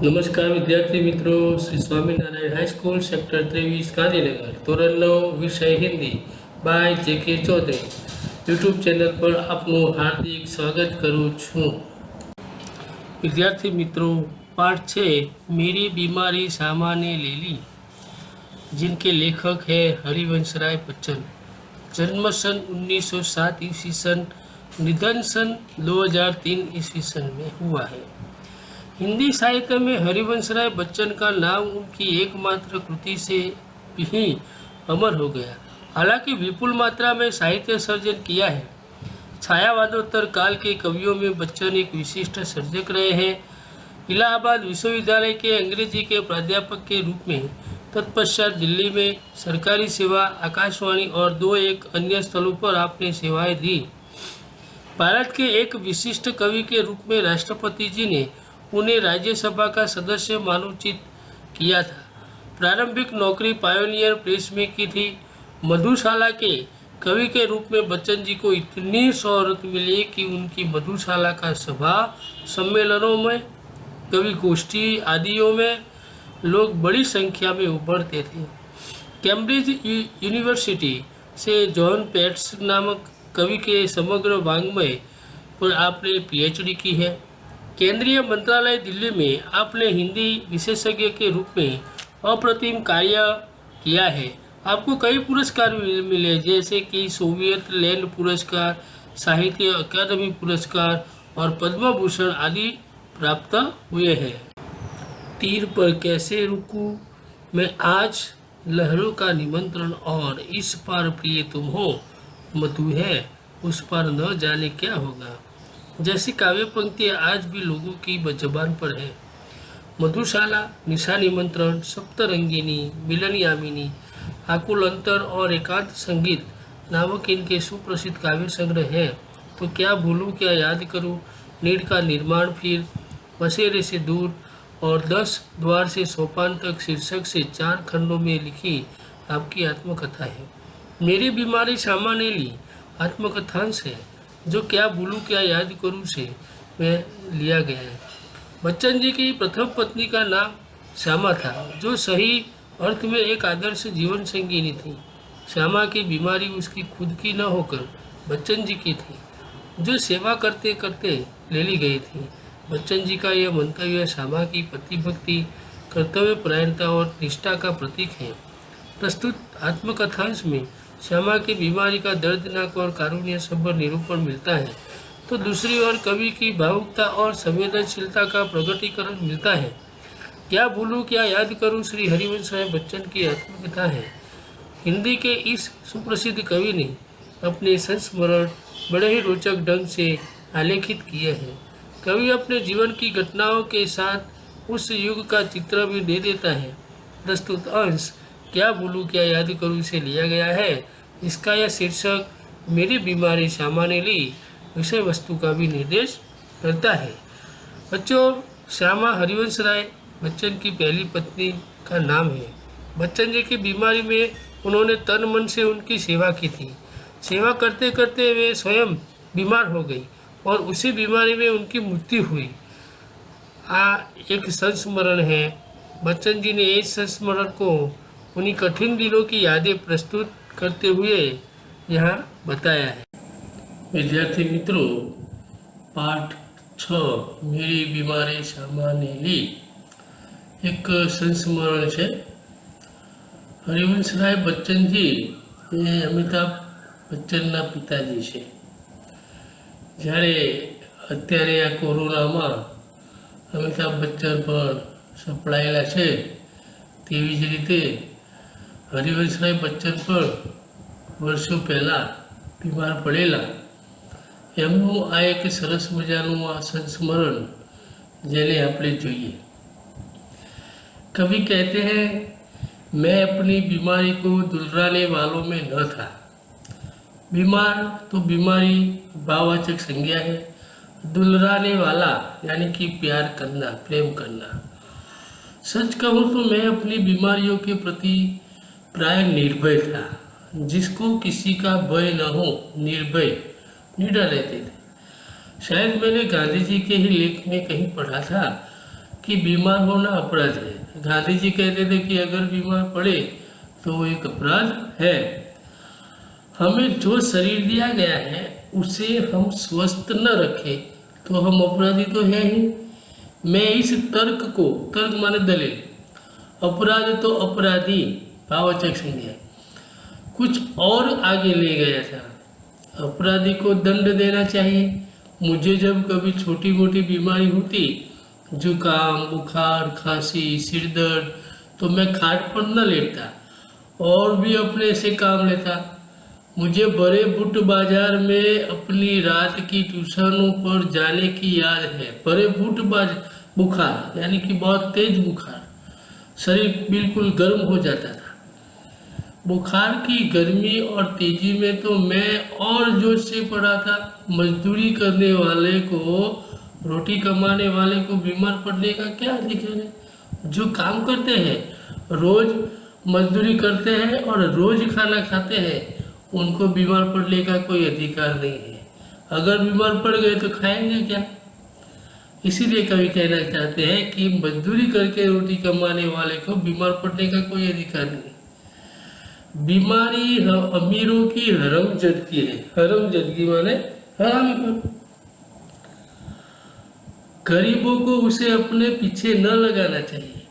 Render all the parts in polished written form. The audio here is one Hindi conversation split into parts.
नमस्कार विद्यार्थी मित्रों, श्री स्वामीनारायण हाईस्कूल सेक्टर 23 गांधीनगर ધોરણ 9 વિષય Hindi by J K. Chaudhary YouTube channel પર આપનું હાર્દિક સ્વાગત કરું છું। विद्यार्थी मित्रों, पाठ 6 मेरी बीमारी सामान्य ले ली, जिनके लेखक है हरिवंश राय बच्चन। जन्म सन 1907 ईस्वी सन, निधन सन 2003 ईस्वी सन में हुआ है। हिंदी साहित्य में हरिवंश राय बच्चन का नाम उनकी एकमात्र कृति से ही अमर हो गया। हालांकि विपुल मात्रा में साहित्य सर्जन किया है। छायावादोत्तर काल के कवियों में बच्चन एक विशिष्ट सर्जक रहे हैं। इलाहाबाद विश्वविद्यालय के अंग्रेजी के प्राध्यापक के रूप में, तत्पश्चात दिल्ली में सरकारी सेवा, आकाशवाणी और 2-1 अन्य स्थलों पर आपने सेवाएं दी। भारत के एक विशिष्ट कवि के रूप में राष्ट्रपति जी ने उन्हें राज्यसभा का सदस्य मनोनीत किया था। प्रारंभिक नौकरी पायोनियर प्रेस में की थी। मधुशाला के कवि के रूप में बच्चन जी को इतनी शोहरत मिली कि उनकी मधुशाला का सभा सम्मेलनों में, कवि गोष्ठी आदियों में लोग बड़ी संख्या में उभरते थे। कैम्ब्रिज यूनिवर्सिटी से जॉन पेट्स नामक कवि के समग्र वाङ्मय पर आपने पीएचडी की है। केंद्रीय मंत्रालय दिल्ली में आपने हिंदी विशेषज्ञ के रूप में अप्रतिम कार्य किया है। आपको कई पुरस्कार मिले, जैसे कि सोवियत लैंड पुरस्कार, साहित्य अकादमी पुरस्कार और पद्म भूषण आदि प्राप्त हुए हैं। तीर पर कैसे रुकूं मैं आज, लहरों का निमंत्रण और इस पार प्रिय तुम हो, मधु है उस पार न जाने क्या होगा, जैसी काव्य पंक्तियाँ आज भी लोगों की जबान पर है। मधुशाला, निशा निमंत्रण, सप्तरंगिनी, मिलन यामिनी, आकुल अंतर और एकांत संगीत नामक इनके सुप्रसिद्ध काव्य संग्रह हैं। तो क्या भूलूं क्या याद करूं, नीड का निर्माण, फिर बसेरे से दूर और 10 द्वार से सोपान तक शीर्षक से 4 खंडों में लिखी आपकी आत्मकथा है। मेरी बीमारी सामान्य ली आत्मकथांश है, जो क्या भूलूं क्या याद करूं से में लिया गया है। बच्चन जी की प्रथम पत्नी का नाम श्यामा था, जो सही अर्थ में एक आदर्श जीवन संगिनी थी। श्यामा की बीमारी उसकी खुद की न होकर बच्चन जी की थी, जो सेवा करते करते ले ली गई थी। बच्चन जी का यह मंतव्य श्यामा की पतिभक्ति, कर्तव्य परायणता और निष्ठा का प्रतीक है। प्रस्तुत आत्मकथांश में श्यामा की बीमारी का दर्दनाक और कारुण्य सभर निरूपण मिलता है, तो दूसरी ओर कवि की भावुकता और संवेदनशीलता का प्रकटीकरण मिलता है। क्या भूलूं क्या याद करूं श्री हरिवंश राय बच्चन की आत्मकथा है। हिंदी के इस सुप्रसिद्ध कवि ने अपने संस्मरण बड़े ही रोचक ढंग से आलेखित किए हैं। कवि अपने जीवन की घटनाओं के साथ उस युग का चित्र भी दे देता है। प्रस्तुत अंश क्या भूलूं क्या याद करूं से लिया गया है। इसका यह शीर्षक मेरी बीमारी सामान्य ली विषय वस्तु का भी निर्देश करता है। बच्चों, श्यामा हरिवंश राय बच्चन की पहली पत्नी का नाम है। बच्चन जी की बीमारी में उन्होंने तन मन से उनकी सेवा की थी। सेवा करते करते वे स्वयं बीमार हो गई और उसी बीमारी में उनकी मृत्यु हुई। एक संस्मरण है। बच्चन जी ने इस संस्मरण को उन्हीं कठिन दिनों की यादें प्रस्तुत करते हुए यहाँ बताया है। विद्यार्थी मित्रों, पाठ 6 मेरी बीमारी सामान्य ली एक संस्मरण છે। હરિવંશ રાય બચ્ચનજી એ અમિતાભ બચ્ચનના પિતાજી છે। જ્યારે અત્યારે આ કોરોનામાં અમિતાભ બચ્ચન પણ સપડાયેલા છે, તેવી જ રીતે હરિવંશ રાય બચ્ચન પણ વર્ષો પહેલાં બીમાર પડેલા। એમનું આ એક સરસ મજાનું આ સંસ્મરણ જેને આપણે જોઈએ। कवि कहते हैं, मैं अपनी बीमारी को दुलराने वालों में न था। बीमार तो बीमारी भाववाचक संज्ञा है, दुलराने वाला यानी कि प्यार करना, प्रेम करना। सच कहूँ तो मैं अपनी बीमारियों के प्रति प्राय निर्भय था। जिसको किसी का भय न हो, निर्भय निडर रहते थे। शायद मैंने गांधी जी के ही लेख में कहीं पढ़ा था कि बीमार होना अपराध है। गांधी जी कहते थे कि अगर बीमार पड़े तो वो एक अपराध है। हमें जो शरीर दिया गया है उसे हम स्वस्थ न रखें तो हम अपराधी तो है ही। मैं इस तर्क माने दलील, अपराध तो अपराधी भाववाचक संज्ञा कुछ और आगे ले गया था। अपराधी को दंड देना चाहिए। मुझे जब कभी छोटी मोटी बीमारी होती, जुकाम, बुखार, खांसी, सिर दर्द, तो मैं खाट पर न लेटता और भी अपने से काम लेता। मुझे बड़े बुट बाजार में अपनी रात की ट्यूशनों पर जाने की याद है। बड़े बुखार यानी कि बहुत तेज बुखार, शरीर बिल्कुल गर्म हो जाता था। बुखार की गर्मी और तेजी में तो मैं और जोश से पड़ा था। मजदूरी करने वाले को, रोटी कमाने वाले को बीमार पड़ने का क्या अधिकार है? जो काम करते हैं, रोज मजदूरी करते हैं और रोज खाना खाते हैं, उनको बीमार पड़ने का कोई अधिकार नहीं है। अगर बीमार पड़ गए तो खाएंगे क्या? इसीलिए कवि कहना चाहते हैं कि मजदूरी करके रोटी कमाने वाले को बीमार पड़ने का कोई अधिकार नहीं। बीमारी अमीरों की हरमजदगी है। हरमजदगी माने हरामीपन। गरीबों को उसे अपने पीछे न लगाना चाहिए।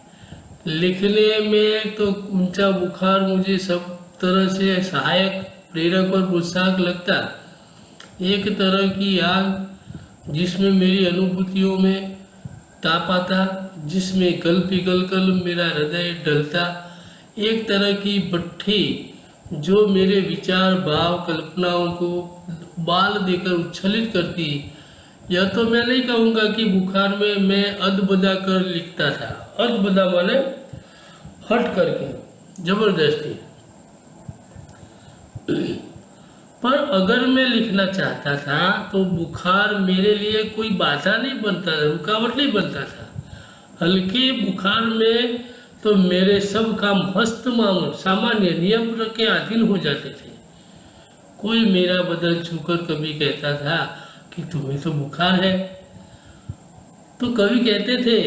लिखने में तो ऊंचा बुखार मुझे सब तरह से सहायक, प्रेरक और प्रोत्साहक लगता। एक तरह की आग जिसमें मेरी अनुभूतियों में ताप आता, जिसमें गल पिघल कर मेरा हृदय डलता। एक तरह की भट्ठी जो मेरे विचार, भाव, कल्पनाओं को बाल देकर उच्छलित करती। यह तो मैं नहीं कहूँगा कि बुखार में मैं अदबदा कर लिखता था। अदबदा माने हट करके, जबरदस्ती। पर अगर मैं लिखना चाहता था तो बुखार मेरे लिए कोई बाधा नहीं बनता था, रुकावट नहीं बनता था। हल्के बुखार में तो मेरे सब काम हस्त मामूल, सामान्य नियम के अधीन हो जाते थे। कोई मेरा बदल छूकर कभी कहता था कि तुम्हें तो बुखार है, तो कभी कहते थे,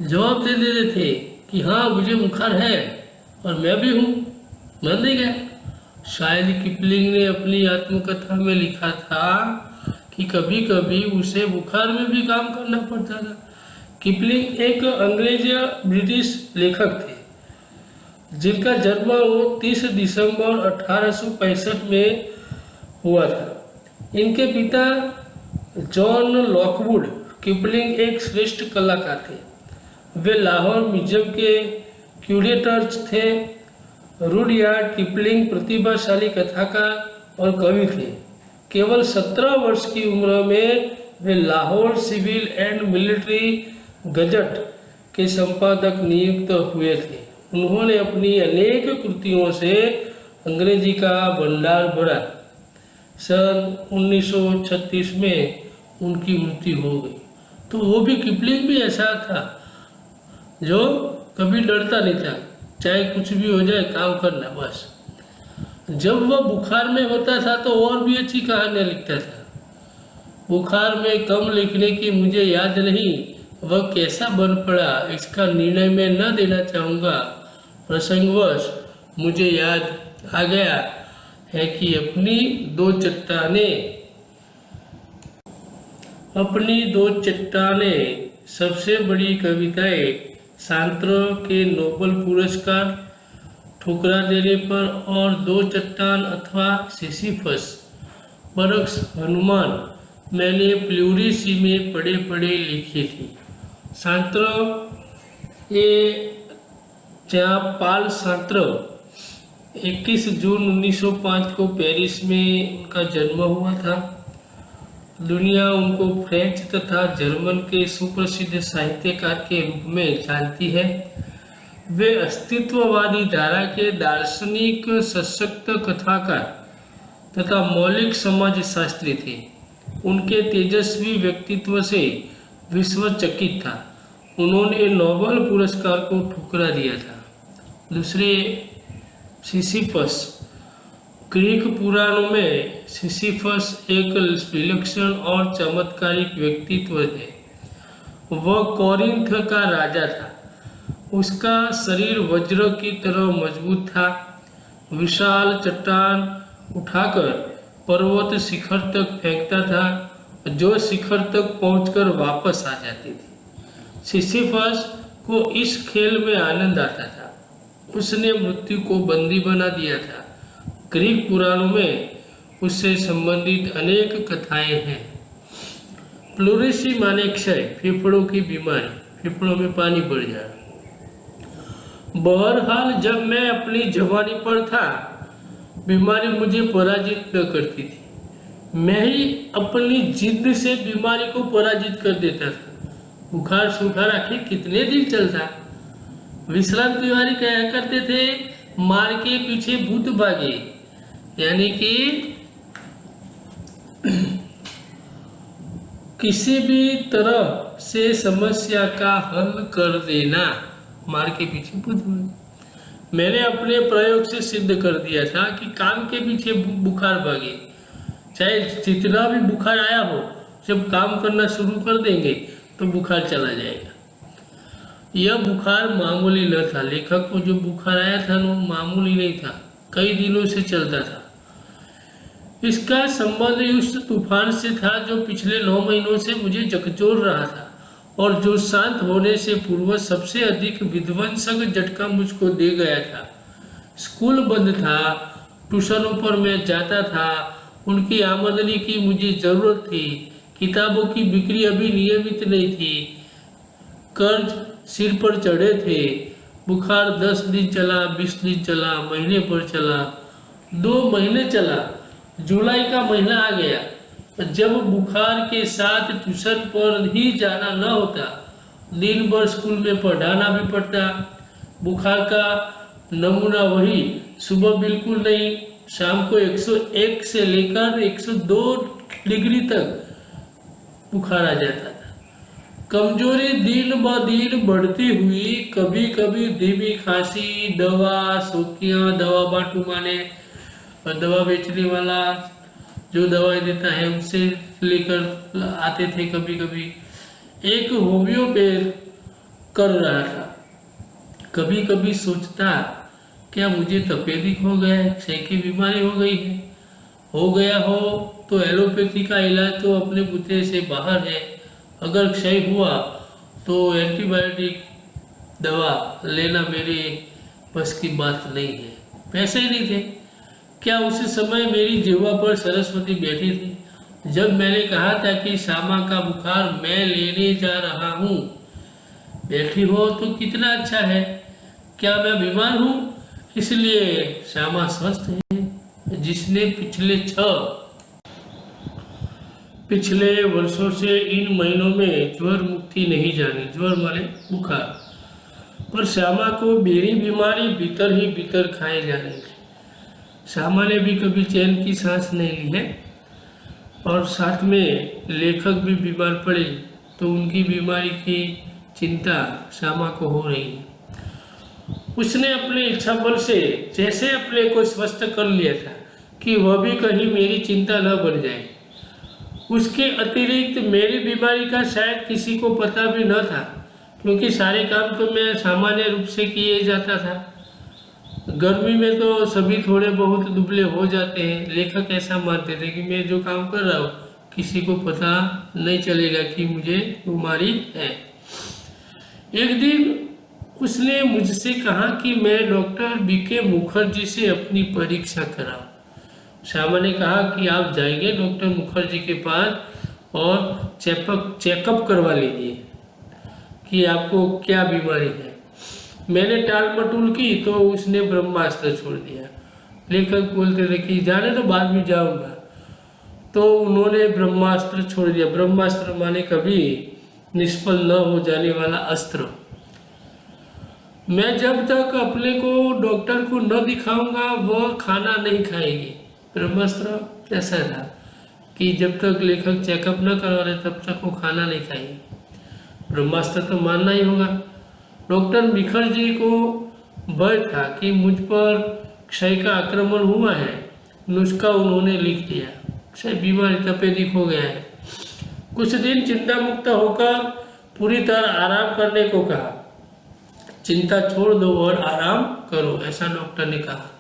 जवाब दे देते थे कि हाँ मुझे बुखार है और मैं भी हूँ, मर नहीं गया। शायद किपलिंग ने अपनी आत्मकथा में लिखा था कि कभी कभी उसे बुखार में भी काम करना पड़ता था। किपलिंग एक अंग्रेज ब्रिटिश लेखक थे जिनका जन्म 30 दिसंबर 1865 में हुआ था। इनके पिता जॉन लॉकवुड किपलिंग एक श्रेष्ठ कलाकार थे। वे लाहौर म्यूजियम के क्यूरेटर थे। रुडयार्ड किपलिंग प्रतिभाशाली कथाकार और कवि थे। केवल 17 वर्ष की उम्र में वे Lahore civil and military gazette के संपादक नियुक्त हुए थे। उन्होंने अपनी अनेक कृतियों से अंग्रेजी का भंडार भरा। सन 1936 में उनकी मृत्यु हो गई। तो वो भी, किपलिंग भी ऐसा था जो कभी डरता नहीं था, चाहे कुछ भी हो जाए काम करना बस। जब वह बुखार में होता था तो और भी अच्छी कहानियाँ लिखता था। बुखार में कम लिखने की मुझे याद नहीं, वह कैसा बन पड़ा इसका निर्णय मैं न देना चाहूँगा। प्रसंगवश मुझे याद आ गया है कि अपनी दो चट्टानें सबसे बड़ी कविताएं सांत्रो के नोबेल पुरस्कार ठुकरा देने पर और 2 चट्टान अथवा सिसिफस बरक्स हनुमान मैंने प्लूरिसी में पढ़े पढ़े लिखी थी। सांत्रो ये जहाँ पाल सांत्रो 21 जून 1905 को पेरिस में उनका जन्म हुआ था। दुनिया उनको फ्रेंच तथा जर्मन के सुप्रसिद्ध साहित्यकार के रूप में जानती है। वे अस्तित्ववादी धारा के दार्शनिक, सशक्त कथाकार तथा मौलिक समाजशास्त्री थे। उनके तेजस्वी व्यक्तित्व से विश्व चकित था। उन्होंने नोबेल पुरस्कार को ठुकरा दिया था। दूसरे सिसिफस, ग्रीक पुराणों में सिसिफस एक विलक्षण और चमत्कारिक व्यक्तित्व है। वह कोरिन्थ का राजा था। उसका शरीर वज्र की तरह मजबूत था। विशाल चट्टान उठाकर पर्वत शिखर तक फेंकता था, जो शिखर तक पहुंचकर वापस आ जाती थी। सिसिफस को इस खेल में आनंद आता था। उसने मृत्यु को बंदी बना दिया था। ग्रीक पुराणों में उससे संबंधित अनेक कथाएं हैं। प्लूरिसी माने क्षय, फेफड़ों की बीमारी, फेफड़ों में पानी बढ़ जाना। बहरहाल जब मैं अपनी जवानी पर था, बीमारी मुझे पराजित न करती थी। मैं ही अपनी जिद से बीमारी को पराजित कर देता था। बुखार सुखार आखिर कितने दिन चलता। विश्राम तिवारी कहा करते थे, मार के पीछे भूत भागे, यानी कि किसी भी तरह से समस्या का हल कर देना, मार के पीछे भूत भागे। मैंने अपने प्रयोग से सिद्ध कर दिया था कि काम के पीछे बुखार भागे। चाहे जितना भी बुखार आया हो, जब काम करना शुरू कर देंगे तो बुखार चला जाएगा। यह बुखार मामूली न था। लेखक को जो बुखार आया था वो मामूली नहीं था, कई दिनों से चलता था। इसका संबंध उस तूफान से था जो पिछले 9 महीनों से मुझे झकझोर रहा था और जो शांत होने से पूर्व सबसे अधिक विध्वंसक झटका मुझको दे गया था। स्कूल बंद था, ट्यूशनों पर मैं जाता था, उनकी आमदनी की मुझे जरूरत थी, किताबों की बिक्री अभी नियमित नहीं थी, कर्ज सिर पर चढ़े थे। बुखार 10 दिन चला, 20 दिन चला, महीने पर चला, 2 महीने चला। जुलाई का महीना आ गया। जब बुखार के साथ ट्यूशन पर ही जाना न होता, दिन भर स्कूल में पढ़ाना भी पड़ता। बुखार का नमूना वही, सुबह बिल्कुल नहीं, शाम को 101 से लेकर 102 डिग्री तक बुखार आ जाता था। कमजोरी दिन ब दिन बढ़ती हुई, कभी कभी धीमी खांसी, दवा सोकियां, दवा बांटू माने दवा बेचने वाला जो दवाई देता है उससे लेकर आते थे। कभी कभी एक होम्योपैथ कर रहा था। कभी कभी सोचता, क्या मुझे तपेदिक हो गया है, क्षय की बीमारी हो गई है। हो गया हो तो एलोपैथी का इलाज तो अपने बुते से बाहर है। अगर क्षय हुआ तो एंटीबायोटिक दवा लेना मेरे बस की बात नहीं है। पैसे ही नहीं थे। क्या उस समय मेरी जिह्वा पर सरस्वती बैठी थी जब मैंने कहा था कि श्यामा का बुखार मैं लेने जा रहा हूँ। बैठी हो तो कितना अच्छा है। क्या मैं बीमार हूँ इसलिए श्यामा स्वस्थ है, जिसने पिछले वर्षों से इन महीनों में ज्वर मुक्ति नहीं जानी। ज्वर माने बुखार। पर श्यामा को मेरी बीमारी भीतर ही भीतर खाए जा रही थी। श्यामा ने भी कभी चैन की सांस नहीं ली है। और साथ में लेखक भी बीमार पड़े तो उनकी बीमारी की चिंता श्यामा को हो रही है। उसने अपने इच्छा बल से जैसे अपने को स्वस्थ कर लिया था कि वह भी कहीं मेरी चिंता न बन जाए। उसके अतिरिक्त मेरी बीमारी का शायद किसी को पता भी न था, क्योंकि सारे काम तो मैं सामान्य रूप से किए जाता था। गर्मी में तो सभी थोड़े बहुत दुबले हो जाते हैं। लेखक ऐसा मानते थे कि मैं जो काम कर रहा हूँ किसी को पता नहीं चलेगा कि मुझे बीमारी है। एक दिन उसने मुझसे कहा कि मैं डॉक्टर बीके मुखर्जी से अपनी परीक्षा कराऊं। श्यामा ने कहा कि आप जाएंगे डॉक्टर मुखर्जी के पास और चेकअप करवा लीजिए कि आपको क्या बीमारी है। मैंने टाल मटोल की तो उसने ब्रह्मास्त्र छोड़ दिया। लेखक बोलते थे कि जाने तो बाद में जाऊंगा, तो उन्होंने ब्रह्मास्त्र छोड़ दिया। ब्रह्मास्त्र माने कभी निष्फल न हो जाने वाला अस्त्र। मैं जब तक अपने को डॉक्टर को न दिखाऊंगा वह खाना नहीं खाएगी। ब्रह्मास्त्र ऐसा था कि जब तक लेखक चेकअप न करवा रहे तब तक वो खाना नहीं खाएगी। ब्रह्मास्त्र तो मानना ही होगा। डॉक्टर मुखर्जी को भय था कि मुझ पर क्षय का आक्रमण हुआ है। नुस्खा उन्होंने लिख दिया। क्षय बीमारी तपेदिक हो गया है। कुछ दिन चिंता मुक्त होकर पूरी तरह आराम करने को कहा। चिंता छोड़ दो और आराम करो, ऐसा डॉक्टर ने कहा।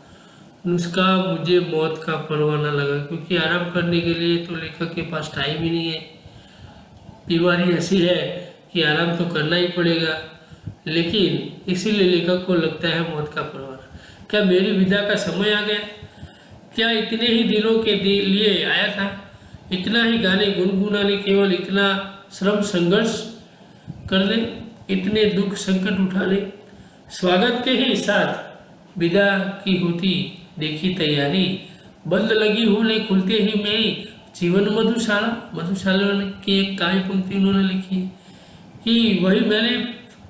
नुस्खा मुझे मौत का परवाना लगा, क्योंकि आराम करने के लिए तो लेखक के पास टाइम ही नहीं है। बीमारी ऐसी है कि आराम तो करना ही पड़ेगा, लेकिन इसीलिए लेखक को लगता है मौत का परवाना। क्या मेरी विदा का समय आ गया? क्या इतने ही दिनों के लिए आया था? इतना ही गाने गुनगुनाने, केवल इतना श्रम संघर्ष करने, इतने दुख संकट उठाने? स्वागत के ही साथ विदा की होती देखी तैयारी, बंद लगी होने खुलते ही मेरी जीवन मधुशाला की एक काव्य पंक्ति उन्होंने लिखी कि वही मैंने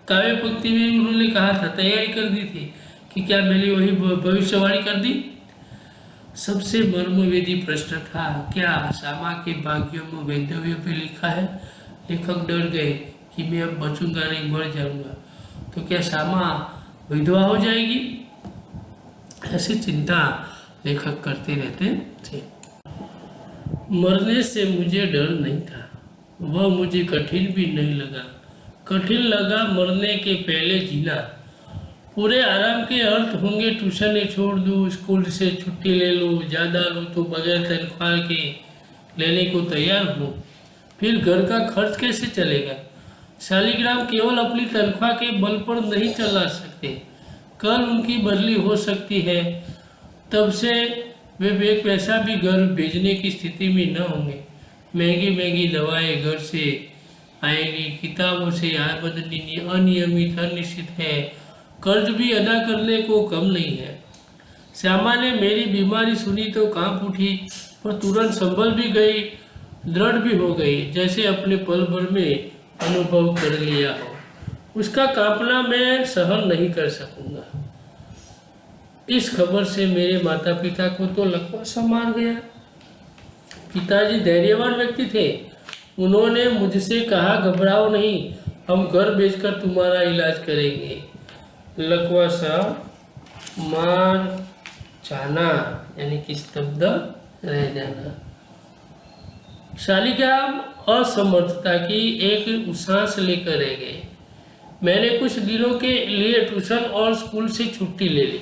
काव्य पंक्ति में उन्होंने कहा था, तैयारी कर दी थी कि क्या मैंने वही भविष्यवाणी कर दी? सबसे मर्मवेदी प्रश्न था, क्या श्यामा के भाग्यों में वैधव्य पे लिखा है? लेखक डर गए कि मैं अब बचूंगा नहीं, मर जाऊंगा तो क्या श्यामा विधवा हो जाएगी? ऐसी चिंता लेखक करते रहते थे। मरने से मुझे डर नहीं था, वह मुझे कठिन भी नहीं लगा। कठिन लगा मरने के पहले जीना। पूरे आराम के अर्थ होंगे, ट्यूशन छोड़ दूँ, स्कूल से छुट्टी ले लूँ, ज़्यादा लूँ तो बगैर तनख्वाह के लेने को तैयार हूँ। फिर घर का खर्च कैसे चलेगा? शालिग्राम केवल अपनी तनख्वाह के बल पर नहीं चला सकते, कल उनकी बदली हो सकती है, तब से वे एक पैसा भी घर भेजने की स्थिति में न होंगे। महंगी महंगी दवाएं घर से आएगी, किताबों से आमदनी अनियमित अनिश्चित है, कर्ज भी अदा करने को कम नहीं है। श्यामा ने मेरी बीमारी सुनी तो कांप उठी, पर तुरंत संभल भी गई, दृढ़ भी हो गई, जैसे अपने पल भर में अनुभव कर लिया हो। उसका कांपना मैं सहन नहीं कर सकूंगा। इस खबर से मेरे माता पिता को तो लकवा सा मार गया। पिताजी धैर्यवान व्यक्ति थे। उन्होंने मुझसे कहा, घबराओ नहीं, हम घर भेजकर तुम्हारा इलाज करेंगे। लकवा सा मार जाना यानी कि स्तब्ध रह जाना। शालिग्राम असमर्थता की एक सांस लेकर रह गए। मैंने कुछ दिनों के लिए ट्यूशन और स्कूल से छुट्टी ले ली।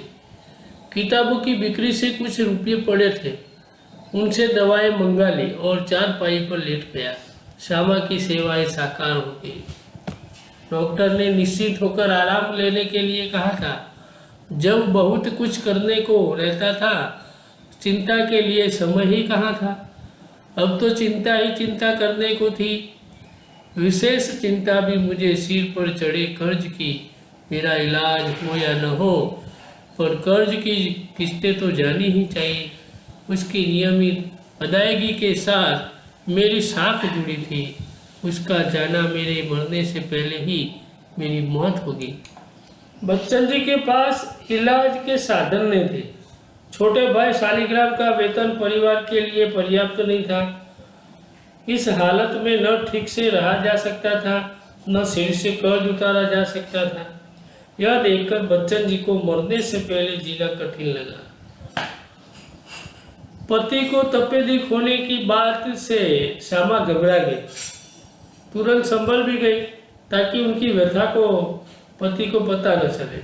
किताबों की बिक्री से कुछ रुपये पड़े थे, उनसे दवाएं मंगा ली और चारपाई पर लेट गया। श्यामा की सेवाएं साकार हो गई। डॉक्टर ने निश्चित होकर आराम लेने के लिए कहा था। जब बहुत कुछ करने को रहता था, चिंता के लिए समय ही कहाँ था। अब तो चिंता ही चिंता करने को थी। विशेष चिंता भी मुझे सिर पर चढ़े कर्ज की। मेरा इलाज हो या न हो, पर कर्ज की किस्तें तो जानी ही चाहिए। उसकी नियमित अदायगी के साथ मेरी साख जुड़ी थी। उसका जाना मेरे मरने से पहले ही मेरी मौत होगी। बच्चन जी के पास इलाज के साधन नहीं थे। छोटे भाई शालिग्राम का वेतन परिवार के लिए पर्याप्त नहीं था। इस हालत में न ठीक से रहा जा सकता था, न सिर से कर्ज उतारा जा सकता था। यह देखकर बच्चन जी को मरने से पहले जीना कठिन लगा। पति को तपेदिक होने की बात से श्यामा घबरा गई, तुरंत संभल भी गई ताकि उनकी व्यथा को पति को पता न चले।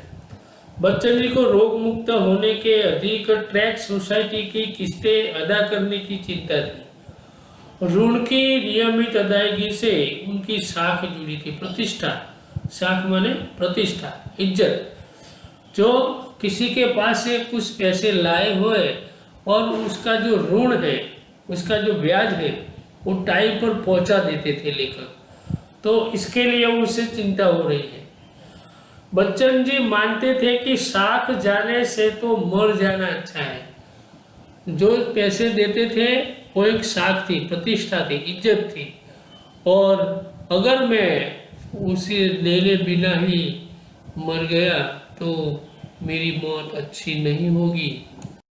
बच्चन जी को रोग मुक्त होने के अधिक ट्रैक सोसाइटी की किस्तें अदा करने की चिंता थी। ऋण की नियमित अदायगी से उनकी साख जुड़ी थी। प्रतिष्ठा, साख माने प्रतिष्ठा, इज्जत। जो किसी के पास से कुछ पैसे लाए हुए और उसका जो ऋण है, उसका जो ब्याज है, वो टाइम पर पहुंचा देते थे लेखक, तो इसके लिए उसे चिंता हो रही है। बच्चन जी मानते थे कि साख जाने से तो मर जाना अच्छा है। जो पैसे देते थे वो एक साख थी, प्रतिष्ठा थी, इज्जत थी, और अगर मैं उसे लेने बिना ही मर गया तो मेरी मौत अच्छी नहीं होगी।